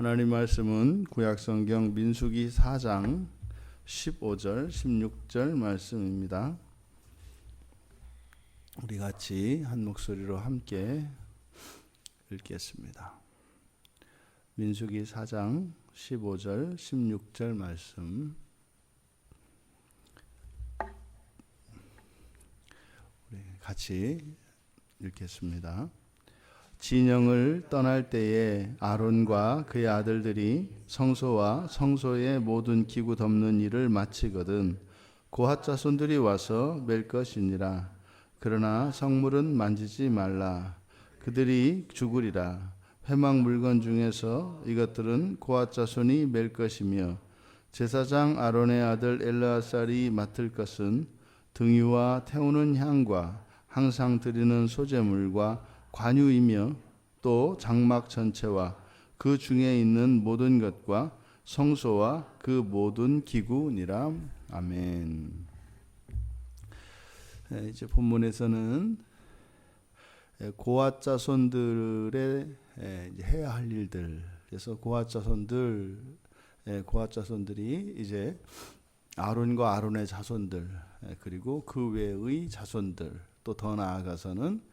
하나님 말씀은 구약성경 민수기 4장 15절 16절 말씀입니다. 우리 같이 한 목소리로 함께 읽겠습니다. 민수기 4장 15절 16절 말씀, 우리 같이 읽겠습니다. 진영을 떠날 때에 아론과 그의 아들들이 성소와 성소의 모든 기구 덮는 일을 마치거든 고핫 자손들이 와서 맬 것이니라. 그러나 성물은 만지지 말라. 그들이 죽으리라. 회막 물건 중에서 이것들은 고핫 자손이 맬 것이며, 제사장 아론의 아들 엘르아살이 맡을 것은 등유와 태우는 향과 항상 드리는 소제물과 관유이며, 또 장막 전체와 그 중에 있는 모든 것과 성소와 그 모든 기구니라. 아멘. 이제 본문에서는 고핫 자손들의 해야 할 일들, 그래서 고핫 자손들이 이제 아론과 아론의 자손들, 그리고 그 외의 자손들, 또 더 나아가서는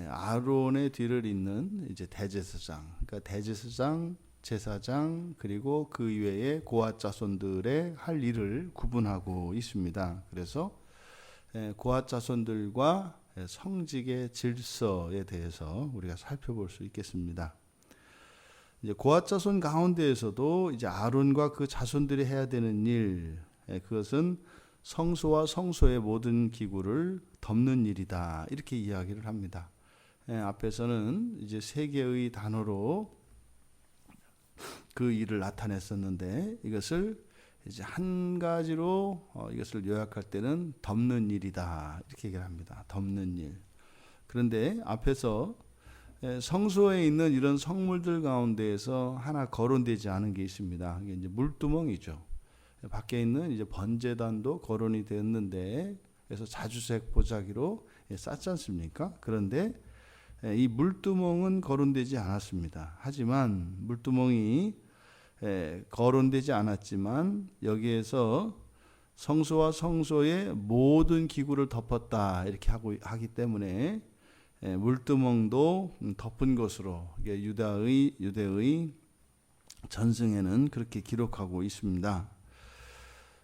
아론의 뒤를 잇는 이제 대제사장, 그러니까 대제사장, 제사장, 그리고 그 이외의 고핫 자손들의 할 일을 구분하고 있습니다. 그래서 고핫 자손들과 성직의 질서에 대해서 우리가 살펴볼 수 있겠습니다. 이제 고핫 자손 가운데에서도 이제 아론과 그 자손들이 해야 되는 일, 그것은 성소와 성소의 모든 기구를 덮는 일이다, 이렇게 이야기를 합니다. 앞에서는 이제 세 개의 단어로 그 일을 나타냈었는데, 이것을 이제 한 가지로 이것을 요약할 때는 덮는 일이다, 이렇게 얘기를 합니다. 덮는 일. 그런데 앞에서 성소에 있는 이런 성물들 가운데에서 하나 거론되지 않은 게 있습니다. 이게 이제 물두멍이죠. 밖에 있는 이제 번제단도 거론이 되었는데, 그래서 자주색 보자기로 쌌지 않습니까? 그런데 이 물두멍은 거론되지 않았습니다. 하지만 물두멍이 거론되지 않았지만 여기에서 성소와 성소의 모든 기구를 덮었다, 이렇게 하기 때문에 물두멍도 덮은 것으로 유대의 전승에는 그렇게 기록하고 있습니다.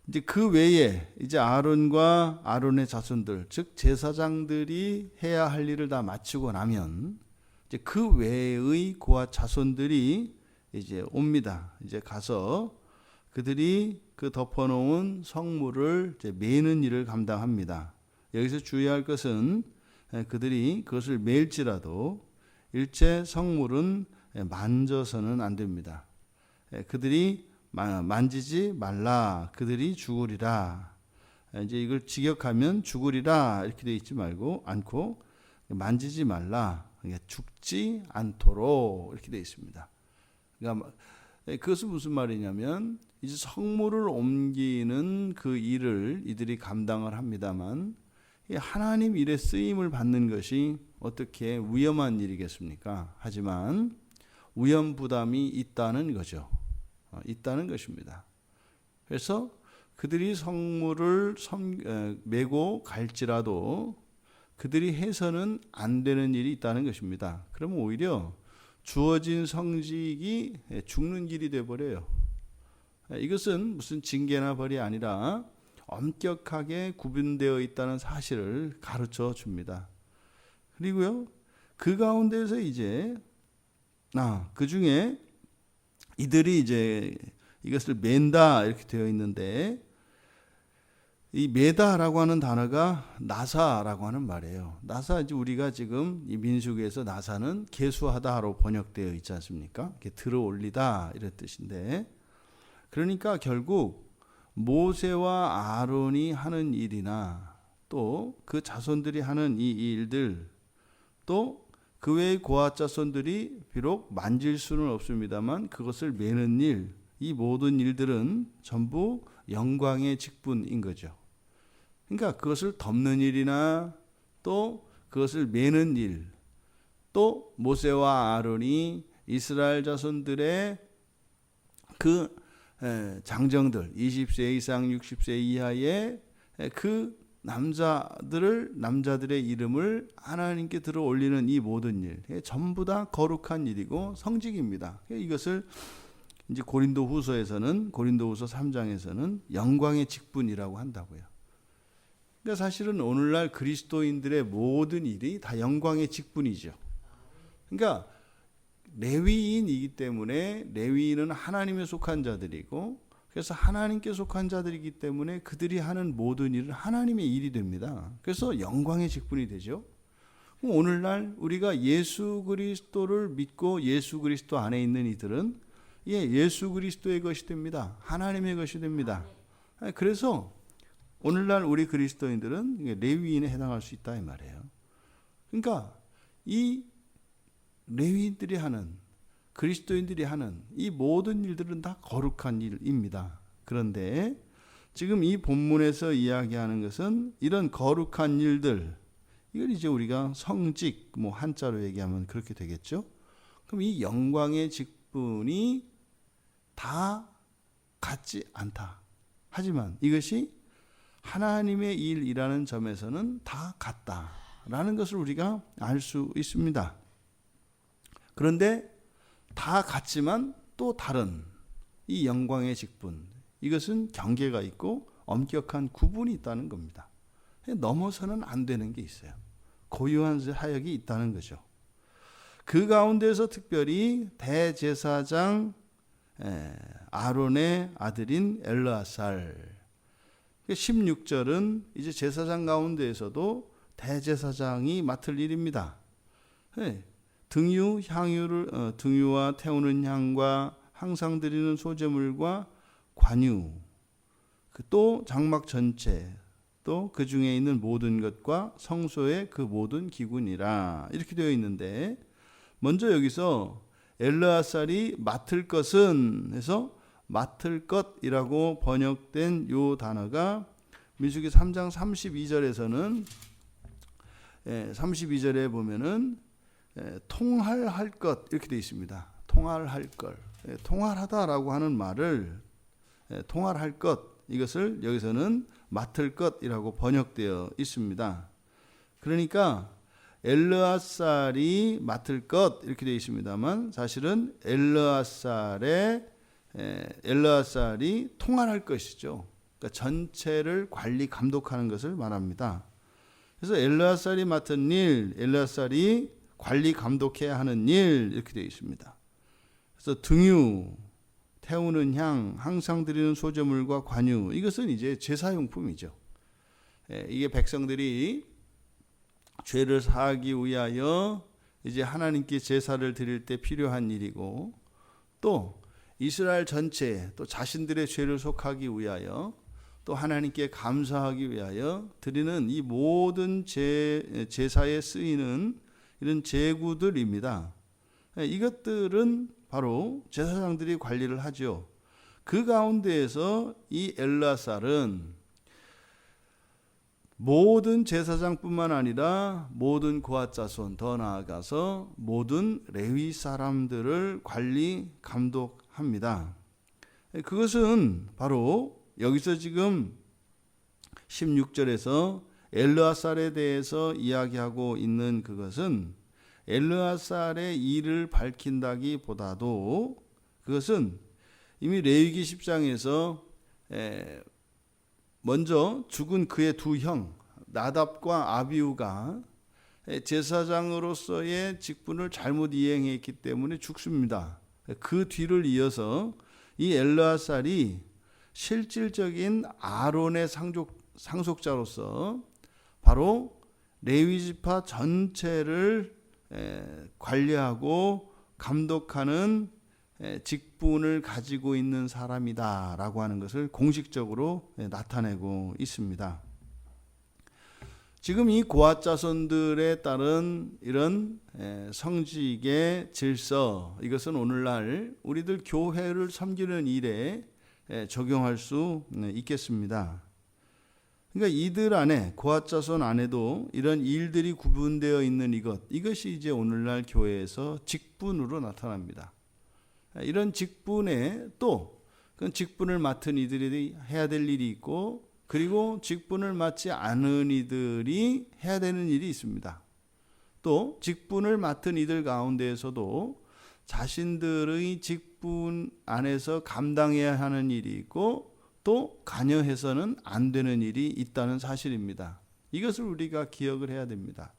이제 그 외에 이제 아론과 아론의 자손들, 즉 제사장들이 해야 할 일을 다 마치고 나면 이제 그 외의 고핫 자손들이 이제 옵니다. 이제 가서 그들이 그 덮어놓은 성물을 이제 매는 일을 감당합니다. 여기서 주의할 것은 그들이 그것을 매일지라도 일체 성물은 만져서는 안 됩니다. 그들이 만지지 말라. 그들이 죽으리라. 이제 이걸 직역하면 죽으리라 이렇게 되어 있지 않고 만지지 말라. 그러니까 죽지 않도록 이렇게 되어 있습니다. 그러니까 그것은 무슨 말이냐면, 이제 성물을 옮기는 그 일을 이들이 감당을 합니다만, 하나님 일에 쓰임을 받는 것이 어떻게 위험한 일이겠습니까? 하지만 위험 부담이 있다는 거죠. 있다는 것입니다. 그래서 그들이 성물을 메고 갈지라도 그들이 해서는 안 되는 일이 있다는 것입니다. 그러면 오히려 주어진 성직이 죽는 길이 되어버려요. 이것은 무슨 징계나 벌이 아니라 엄격하게 구분되어 있다는 사실을 가르쳐 줍니다. 그리고요, 그 가운데서 이제 그 중에 이들이 이제 이것을 맨다 이렇게 되어 있는데, 이 매다라고 하는 단어가 나사라고 하는 말이에요. 나사, 이제 우리가 지금 이 민수기에서 나사는 계수하다로 번역되어 있지 않습니까? 이렇게 들어 올리다 이런 뜻인데, 그러니까 결국 모세와 아론이 하는 일이나 또 그 자손들이 하는 이 일들, 또 그 외의 고핫 자손들이 비록 만질 수는 없습니다만 그것을 매는 일, 이 모든 일들은 전부 영광의 직분인 거죠. 그러니까 그것을 덮는 일이나 또 그것을 매는 일, 또 모세와 아론이 이스라엘 자손들의 그 장정들 20세 이상 60세 이하의 그 남자들의 이름을 하나님께 들어 올리는 이 모든 일 전부 다 거룩한 일이고 성직입니다. 이것을 이제 고린도후서 3장에서는 영광의 직분이라고 한다고요. 그러니까 사실은 오늘날 그리스도인들의 모든 일이 다 영광의 직분이죠. 그러니까 레위인이기 때문에 레위인은 하나님에 속한 자들이고, 그래서 하나님께 속한 자들이기 때문에 그들이 하는 모든 일은 하나님의 일이 됩니다. 그래서 영광의 직분이 되죠. 오늘날 우리가 예수 그리스도를 믿고 예수 그리스도 안에 있는 이들은 예수 그리스도의 것이 됩니다. 하나님의 것이 됩니다. 그래서 오늘날 우리 그리스도인들은 레위인에 해당할 수 있다 이 말이에요. 그러니까 이 레위인들이 하는, 그리스도인들이 하는 이 모든 일들은 다 거룩한 일입니다. 그런데 지금 이 본문에서 이야기하는 것은 이런 거룩한 일들, 이걸 이제 우리가 성직, 한자로 얘기하면 그렇게 되겠죠. 그럼 이 영광의 직분이 다 같지 않다. 하지만 이것이 하나님의 일이라는 점에서는 다 같다라는 것을 우리가 알 수 있습니다. 그런데 다 같지만 또 다른 이 영광의 직분, 이것은 경계가 있고 엄격한 구분이 있다는 겁니다. 넘어서는 안 되는 게 있어요. 고유한 사역이 있다는 거죠. 그 가운데서 특별히 대제사장 아론의 아들인 엘르아살, 16절은 이제 제사장 가운데에서도 대제사장이 맡을 일입니다. 등유와 태우는 향과 항상 드리는 소제물과 관유, 또 장막 전체, 또 그 중에 있는 모든 것과 성소의 그 모든 기구니라, 이렇게 되어 있는데, 먼저 여기서 엘르아살이 맡을 것은 해서 맡을 것이라고 번역된 요 단어가 민수기 3장 32절에서는 32절에 보면은 통할할 것 이렇게 되어 있습니다. 통할할 것, 통할하다라고 하는 말을 통할할 것, 이것을 여기서는 맡을 것이라고 번역되어 있습니다. 그러니까 엘르아살이 맡을 것 이렇게 되어 있습니다만, 사실은 엘르아살이 통할할 것이죠. 그러니까 전체를 관리 감독하는 것을 말합니다. 그래서 엘르아살이 맡은 일, 엘르아살이 관리 감독해야 하는 일 이렇게 되어 있습니다. 그래서 등유, 태우는 향, 항상 드리는 소제물과 관유, 이것은 이제 제사용품이죠. 이게 백성들이 죄를 사하기 위하여 이제 하나님께 제사를 드릴 때 필요한 일이고, 또 이스라엘 전체, 또 자신들의 죄를 속하기 위하여, 또 하나님께 감사하기 위하여 드리는 이 모든 제사에 쓰이는 이런 제구들입니다. 이것들은 바로 제사장들이 관리를 하죠. 그 가운데에서 이 엘르아살은 모든 제사장뿐만 아니라 모든 고앗 자손, 더 나아가서 모든 레위 사람들을 관리 감독합니다. 그것은 바로 여기서 지금 16절에서 엘르아살에 대해서 이야기하고 있는 그것은 엘르아살의 일을 밝힌다기보다도 그것은 이미 레위기 10장에서 먼저 죽은 그의 두 형 나답과 아비후가 제사장으로서의 직분을 잘못 이행했기 때문에 죽습니다. 그 뒤를 이어서 이 엘르아살이 실질적인 아론의 상속자로서 바로 레위 지파 전체를 관리하고 감독하는 직분을 가지고 있는 사람이다라고 하는 것을 공식적으로 나타내고 있습니다. 지금 이 고앗 자손들에 따른 이런 성직의 질서, 이것은 오늘날 우리들 교회를 섬기는 일에 적용할 수 있겠습니다. 그러니까 이들 안에, 고앗 자손 안에도 이런 일들이 구분되어 있는 이것이 이제 오늘날 교회에서 직분으로 나타납니다. 이런 직분에 또 그건 직분을 맡은 이들이 해야 될 일이 있고, 그리고 직분을 맡지 않은 이들이 해야 되는 일이 있습니다. 또 직분을 맡은 이들 가운데에서도 자신들의 직분 안에서 감당해야 하는 일이 있고, 또 관여해서는 안 되는 일이 있다는 사실입니다. 이것을 우리가 기억을 해야 됩니다.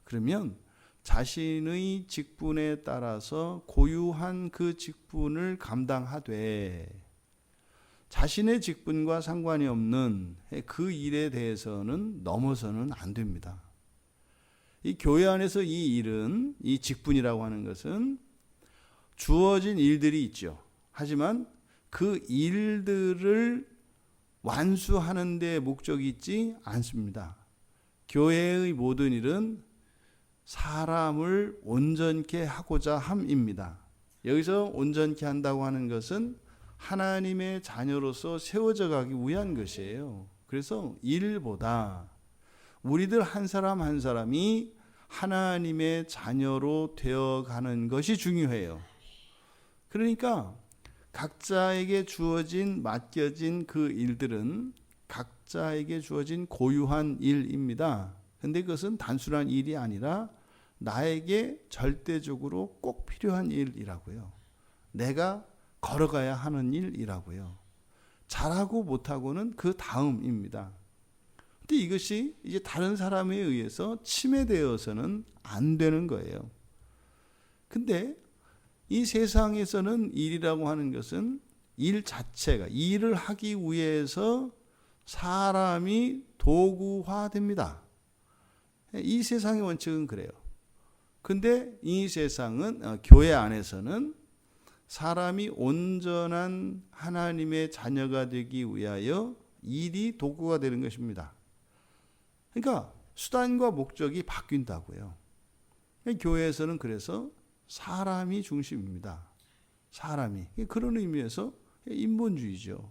그러면 자신의 직분에 따라서 고유한 그 직분을 감당하되, 자신의 직분과 상관이 없는 그 일에 대해서는 넘어서는 안 됩니다. 이 교회 안에서 이 일은, 이 직분이라고 하는 것은 주어진 일들이 있죠. 하지만 그 일들을 완수하는 데 목적이 있지 않습니다. 교회의 모든 일은 사람을 온전케 하고자 함입니다. 여기서 온전케 한다고 하는 것은 하나님의 자녀로서 세워져 가기 위한 것이에요. 그래서 일보다 우리들 한 사람 한 사람이 하나님의 자녀로 되어가는 것이 중요해요. 그러니까 각자에게 주어진, 맡겨진 그 일들은 각자에게 주어진 고유한 일입니다. 그런데 그것은 단순한 일이 아니라 나에게 절대적으로 꼭 필요한 일이라고요. 내가 걸어가야 하는 일이라고요. 잘하고 못하고는 그 다음입니다. 근데 이것이 이제 다른 사람에 의해서 침해되어서는 안 되는 거예요. 근데 이 세상에서는 일이라고 하는 것은 일 자체가, 일을 하기 위해서 사람이 도구화됩니다. 이 세상의 원칙은 그래요. 근데 이 세상은, 교회 안에서는 사람이 온전한 하나님의 자녀가 되기 위하여 일이 도구가 되는 것입니다. 그러니까 수단과 목적이 바뀐다고요. 교회에서는 그래서 사람이 중심입니다. 사람이. 그런 의미에서 인본주의죠.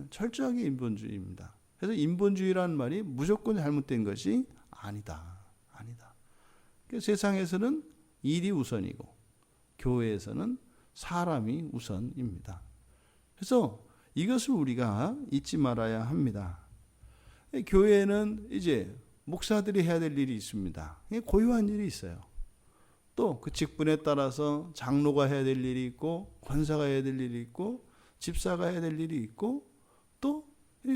철저하게 인본주의입니다. 그래서 인본주의라는 말이 무조건 잘못된 것이 아니다. 세상에서는 일이 우선이고 교회에서는 사람이 우선입니다. 그래서 이것을 우리가 잊지 말아야 합니다. 교회에는 이제 목사들이 해야 될 일이 있습니다. 고유한 일이 있어요. 또 그 직분에 따라서 장로가 해야 될 일이 있고, 권사가 해야 될 일이 있고, 집사가 해야 될 일이 있고, 또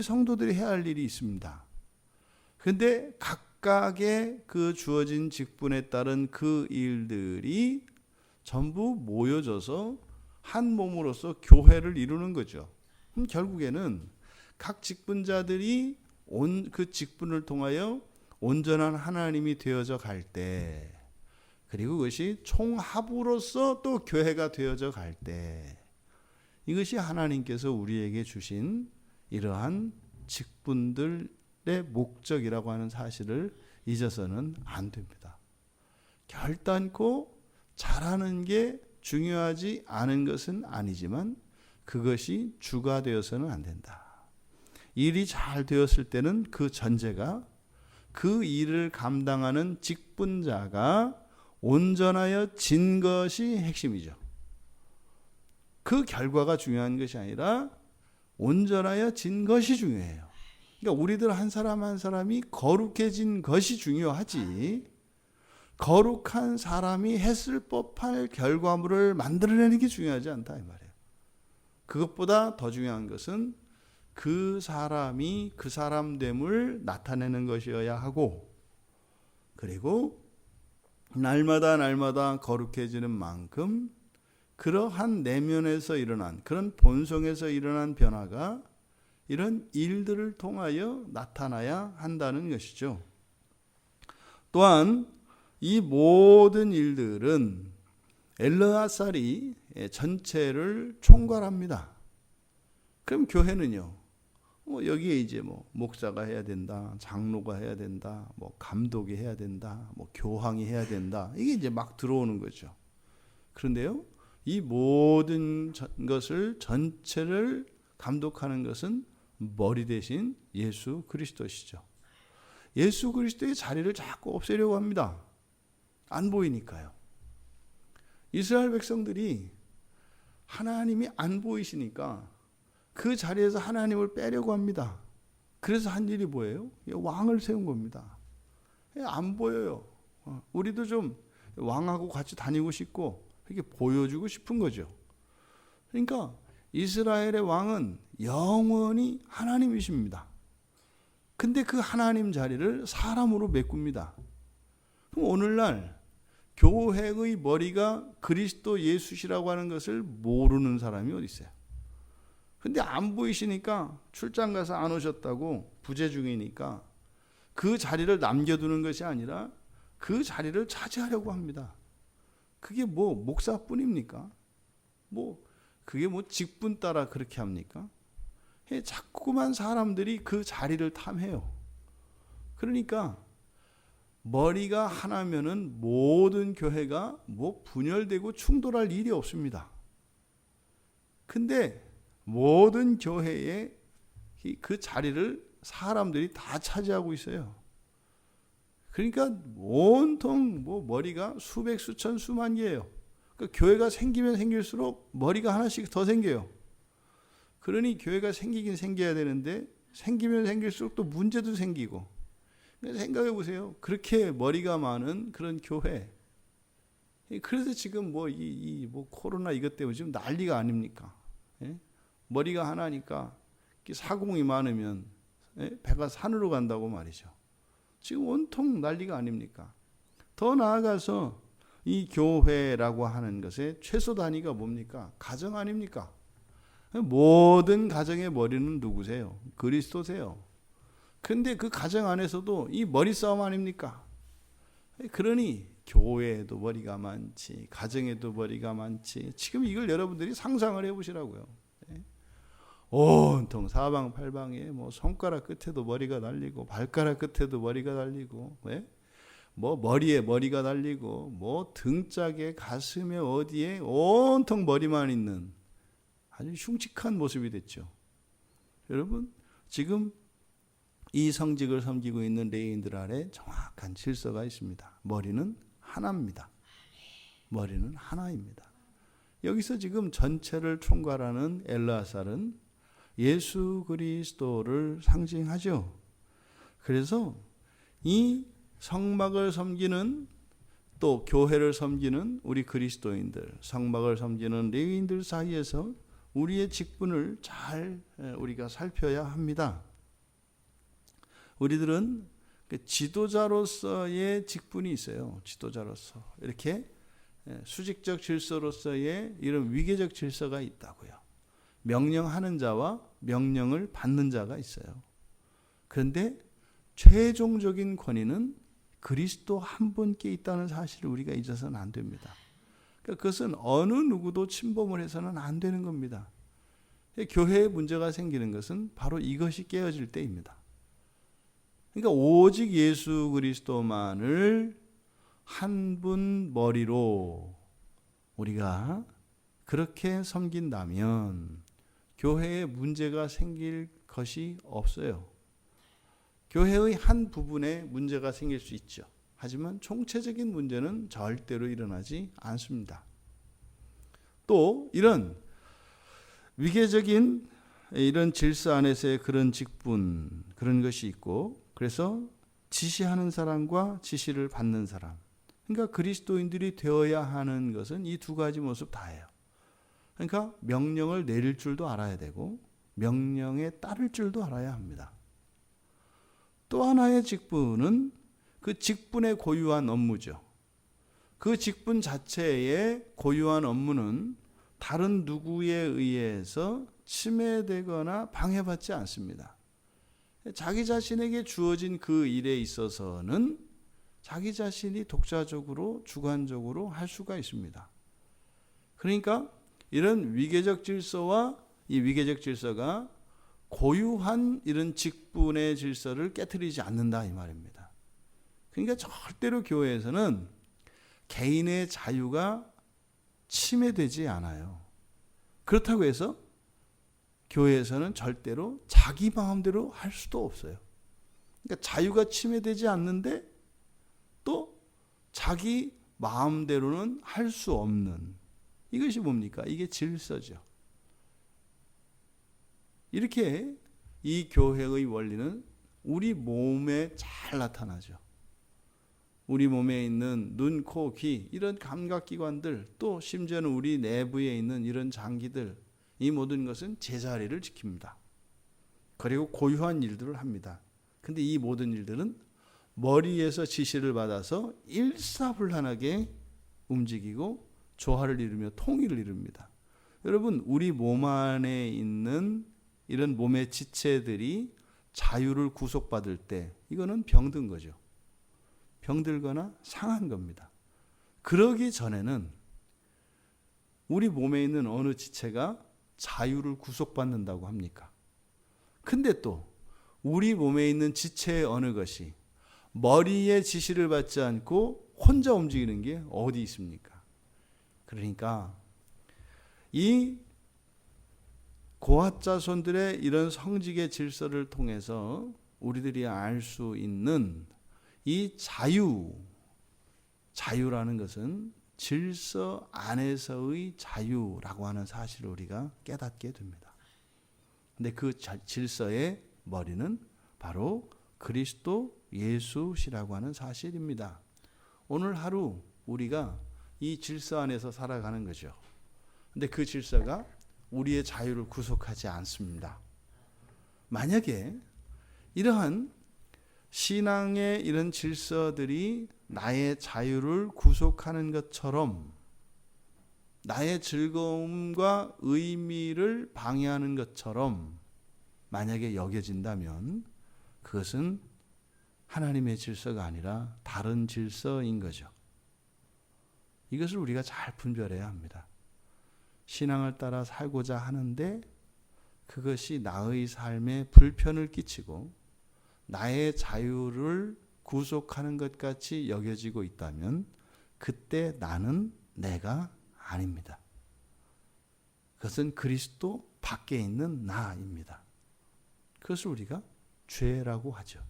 성도들이 해야 할 일이 있습니다. 그런데 각각의 그 주어진 직분에 따른 그 일들이 전부 모여져서 한 몸으로서 교회를 이루는 거죠. 결국에는 각 직분자들이 그 직분을 통하여 온전한 하나님이 되어져 갈 때, 그리고 그것이 총합으로서 또 교회가 되어져 갈 때, 이것이 하나님께서 우리에게 주신 이러한 직분들의 목적이라고 하는 사실을 잊어서는 안 됩니다. 결단코 잘하는 게 중요하지 않은 것은 아니지만 그것이 주가 되어서는 안 된다. 일이 잘 되었을 때는 그 전제가 그 일을 감당하는 직분자가 온전하여 진 것이 핵심이죠. 그 결과가 중요한 것이 아니라 온전하여 진 것이 중요해요. 그러니까 우리들 한 사람 한 사람이 거룩해진 것이 중요하지, 거룩한 사람이 했을 법할 결과물을 만들어내는 게 중요하지 않다 이 말이에요. 그것보다 더 중요한 것은 그 사람이 그 사람됨을 나타내는 것이어야 하고, 그리고 날마다 거룩해지는 만큼 그러한 내면에서 일어난, 그런 본성에서 일어난 변화가 이런 일들을 통하여 나타나야 한다는 것이죠. 또한 이 모든 일들은 엘르아살이 전체를 총괄합니다. 그럼 교회는요, 여기에 이제 목사가 해야 된다, 장로가 해야 된다, 감독이 해야 된다, 교황이 해야 된다, 이게 이제 막 들어오는 거죠. 그런데요, 이 모든 것을 전체를 감독하는 것은 머리 대신 예수 그리스도시죠. 예수 그리스도의 자리를 자꾸 없애려고 합니다. 안 보이니까요. 이스라엘 백성들이 하나님이 안 보이시니까 그 자리에서 하나님을 빼려고 합니다. 그래서 한 일이 뭐예요? 왕을 세운 겁니다. 안 보여요. 우리도 좀 왕하고 같이 다니고 싶고 이렇게 보여주고 싶은 거죠. 그러니까 이스라엘의 왕은 영원히 하나님이십니다. 근데 그 하나님 자리를 사람으로 메꿉니다. 그럼 오늘날 교회의 머리가 그리스도 예수시라고 하는 것을 모르는 사람이 어디 있어요? 근데 안 보이시니까 출장 가서 안 오셨다고 부재 중이니까 그 자리를 남겨두는 것이 아니라 그 자리를 차지하려고 합니다. 그게 뭐 목사뿐입니까? 그게 직분 따라 그렇게 합니까? 자꾸만 사람들이 그 자리를 탐해요. 그러니까 머리가 하나면은 모든 교회가 분열되고 충돌할 일이 없습니다. 근데 모든 교회에 그 자리를 사람들이 다 차지하고 있어요. 그러니까 온통 머리가 수백, 수천, 수만 개예요. 그러니까 교회가 생기면 생길수록 머리가 하나씩 더 생겨요. 그러니 교회가 생기긴 생겨야 되는데 생기면 생길수록 또 문제도 생기고. 생각해 보세요. 그렇게 머리가 많은 그런 교회. 그래서 지금 코로나 이것 때문에 지금 난리가 아닙니까? 예? 머리가 하나니까 사공이 많으면 배가 산으로 간다고 말이죠. 지금 온통 난리가 아닙니까? 더 나아가서 이 교회라고 하는 것의 최소 단위가 뭡니까? 가정 아닙니까? 모든 가정의 머리는 누구세요? 그리스도세요. 근데 그 가정 안에서도 이 머리 싸움 아닙니까? 그러니 교회에도 머리가 많지, 가정에도 머리가 많지. 지금 이걸 여러분들이 상상을 해보시라고요. 온통 사방팔방에 손가락 끝에도 머리가 달리고 발가락 끝에도 머리가 달리고 머리에 머리가 달리고 등짝에 가슴에 어디에 온통 머리만 있는 아주 흉측한 모습이 됐죠. 여러분 지금 이 성직을 섬기고 있는 레위인들 아래 정확한 질서가 있습니다. 머리는 하나입니다. 머리는 하나입니다. 여기서 지금 전체를 총괄하는 엘르아살은 예수 그리스도를 상징하죠. 그래서 이 성막을 섬기는 또 교회를 섬기는 우리 그리스도인들, 성막을 섬기는 레위인들 사이에서 우리의 직분을 잘 우리가 살펴야 합니다. 우리들은 지도자로서의 직분이 있어요. 지도자로서 이렇게 수직적 질서로서의 이런 위계적 질서가 있다고요. 명령하는 자와 명령을 받는 자가 있어요. 그런데 최종적인 권위는 그리스도 한 분께 있다는 사실을 우리가 잊어서는 안 됩니다. 그러니까 그것은 어느 누구도 침범을 해서는 안 되는 겁니다. 교회에 문제가 생기는 것은 바로 이것이 깨어질 때입니다. 그러니까 오직 예수 그리스도만을 한 분 머리로 우리가 그렇게 섬긴다면 교회에 문제가 생길 것이 없어요. 교회의 한 부분에 문제가 생길 수 있죠. 하지만 총체적인 문제는 절대로 일어나지 않습니다. 또 이런 위계적인 이런 질서 안에서의 그런 직분, 그런 것이 있고, 그래서 지시하는 사람과 지시를 받는 사람, 그러니까 그리스도인들이 되어야 하는 것은 이 두 가지 모습 다예요. 그러니까 명령을 내릴 줄도 알아야 되고 명령에 따를 줄도 알아야 합니다. 또 하나의 직분은 그 직분의 고유한 업무죠. 그 직분 자체의 고유한 업무는 다른 누구에 의해서 침해되거나 방해받지 않습니다. 자기 자신에게 주어진 그 일에 있어서는 자기 자신이 독자적으로 주관적으로 할 수가 있습니다. 그러니까 이런 위계적 질서와 이 위계적 질서가 고유한 이런 직분의 질서를 깨트리지 않는다 이 말입니다. 그러니까 절대로 교회에서는 개인의 자유가 침해되지 않아요. 그렇다고 해서 교회에서는 절대로 자기 마음대로 할 수도 없어요. 그러니까 자유가 침해되지 않는데 또 자기 마음대로는 할 수 없는, 이것이 뭡니까? 이게 질서죠. 이렇게 이 교회의 원리는 우리 몸에 잘 나타나죠. 우리 몸에 있는 눈, 코, 귀 이런 감각기관들, 또 심지어는 우리 내부에 있는 이런 장기들, 이 모든 것은 제자리를 지킵니다. 그리고 고유한 일들을 합니다. 근데 이 모든 일들은 머리에서 지시를 받아서 일사불란하게 움직이고 조화를 이루며 통일을 이룹니다. 여러분, 우리 몸 안에 있는 이런 몸의 지체들이 자유를 구속받을 때 이거는 병든 거죠. 병들거나 상한 겁니다. 그러기 전에는 우리 몸에 있는 어느 지체가 자유를 구속받는다고 합니까? 근데 또 우리 몸에 있는 지체의 어느 것이 머리의 지시를 받지 않고 혼자 움직이는 게 어디 있습니까? 그러니까 이 고핫 자손들의 이런 성직의 질서를 통해서 우리들이 알 수 있는 이 자유라는 것은 질서 안에서의 자유라고 하는 사실을 우리가 깨닫게 됩니다. 근데 그 질서의 머리는 바로 그리스도 예수시라고 하는 사실입니다. 오늘 하루 우리가 이 질서 안에서 살아가는 거죠. 근데 그 질서가 우리의 자유를 구속하지 않습니다. 만약에 이러한 신앙의 이런 질서들이 나의 자유를 구속하는 것처럼 나의 즐거움과 의미를 방해하는 것처럼 만약에 여겨진다면 그것은 하나님의 질서가 아니라 다른 질서인 거죠. 이것을 우리가 잘 분별해야 합니다. 신앙을 따라 살고자 하는데 그것이 나의 삶에 불편을 끼치고 나의 자유를 구속하는 것 같이 여겨지고 있다면 그때 나는 내가 아닙니다. 그것은 그리스도 밖에 있는 나입니다. 그것을 우리가 죄라고 하죠.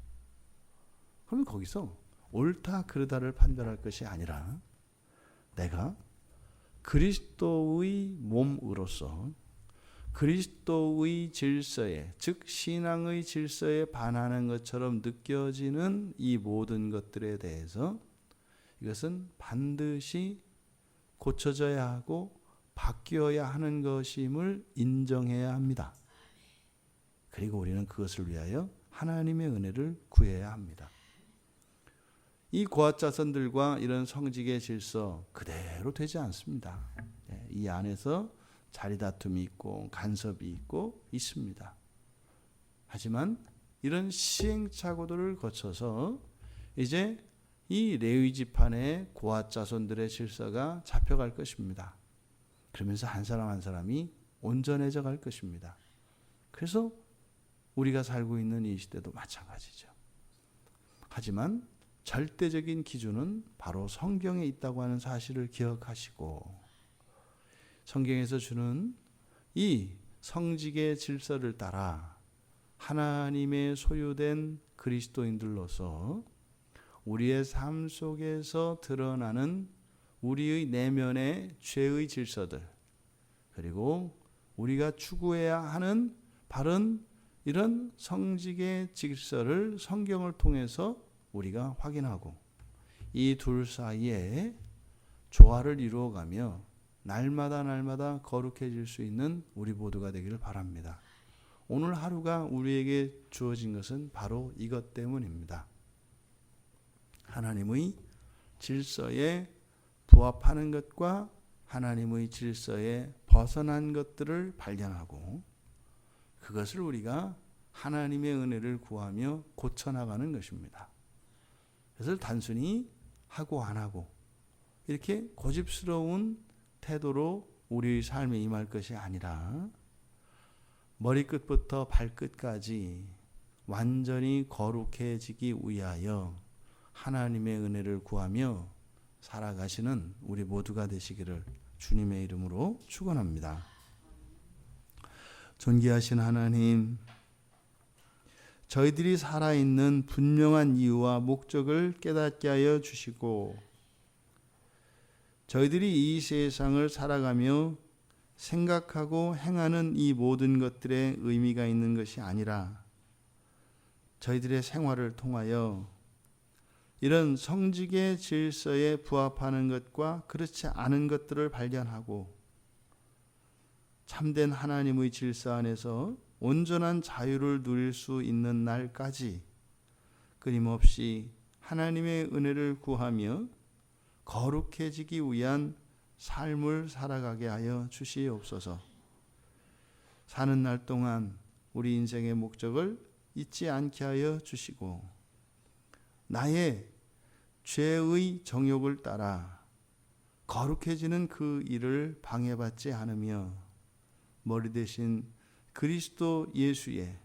그러면 거기서 옳다 그르다를 판단할 것이 아니라 내가 그리스도의 몸으로서 그리스도의 질서에, 즉 신앙의 질서에 반하는 것처럼 느껴지는 이 모든 것들에 대해서 이것은 반드시 고쳐져야 하고 바뀌어야 하는 것임을 인정해야 합니다. 그리고 우리는 그것을 위하여 하나님의 은혜를 구해야 합니다. 이 고핫 자손들과 이런 성직의 질서 그대로 되지 않습니다. 이 안에서 자리다툼이 있고 간섭이 있고 있습니다. 하지만 이런 시행착오들을 거쳐서 이제 이 레위 지판의 고핫 자손들의 질서가 잡혀갈 것입니다. 그러면서 한 사람 한 사람이 온전해져 갈 것입니다. 그래서 우리가 살고 있는 이 시대도 마찬가지죠. 하지만 절대적인 기준은 바로 성경에 있다고 하는 사실을 기억하시고 성경에서 주는 이 성직의 질서를 따라 하나님의 소유된 그리스도인들로서 우리의 삶 속에서 드러나는 우리의 내면의 죄의 질서들, 그리고 우리가 추구해야 하는 바른 이런 성직의 질서를 성경을 통해서 우리가 확인하고 이 둘 사이에 조화를 이루어가며 날마다 거룩해질 수 있는 우리 모두가 되기를 바랍니다. 오늘 하루가 우리에게 주어진 것은 바로 이것 때문입니다. 하나님의 질서에 부합하는 것과 하나님의 질서에 벗어난 것들을 발견하고 그것을 우리가 하나님의 은혜를 구하며 고쳐나가는 것입니다. 그래서 단순히 하고 안 하고 이렇게 고집스러운 태도로 우리의 삶에 임할 것이 아니라 머리끝부터 발끝까지 완전히 거룩해지기 위하여 하나님의 은혜를 구하며 살아가시는 우리 모두가 되시기를 주님의 이름으로 축원합니다. 존귀하신 하나님, 저희들이 살아있는 분명한 이유와 목적을 깨닫게 하여 주시고 저희들이 이 세상을 살아가며 생각하고 행하는 이 모든 것들에 의미가 있는 것이 아니라 저희들의 생활을 통하여 이런 성직의 질서에 부합하는 것과 그렇지 않은 것들을 발견하고 참된 하나님의 질서 안에서 온전한 자유를 누릴 수 있는 날까지 끊임없이 하나님의 은혜를 구하며 거룩해지기 위한 삶을 살아가게 하여 주시옵소서. 사는 날 동안 우리 인생의 목적을 잊지 않게 하여 주시고 나의 죄의 정욕을 따라 거룩해지는 그 일을 방해받지 않으며 머리 대신 그리스도 예수의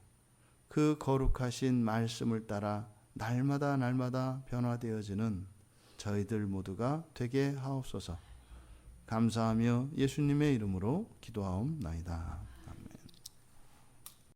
그 거룩하신 말씀을 따라 날마다 변화되어지는 저희들 모두가 되게 하옵소서. 감사하며 예수님의 이름으로 기도하옵나이다.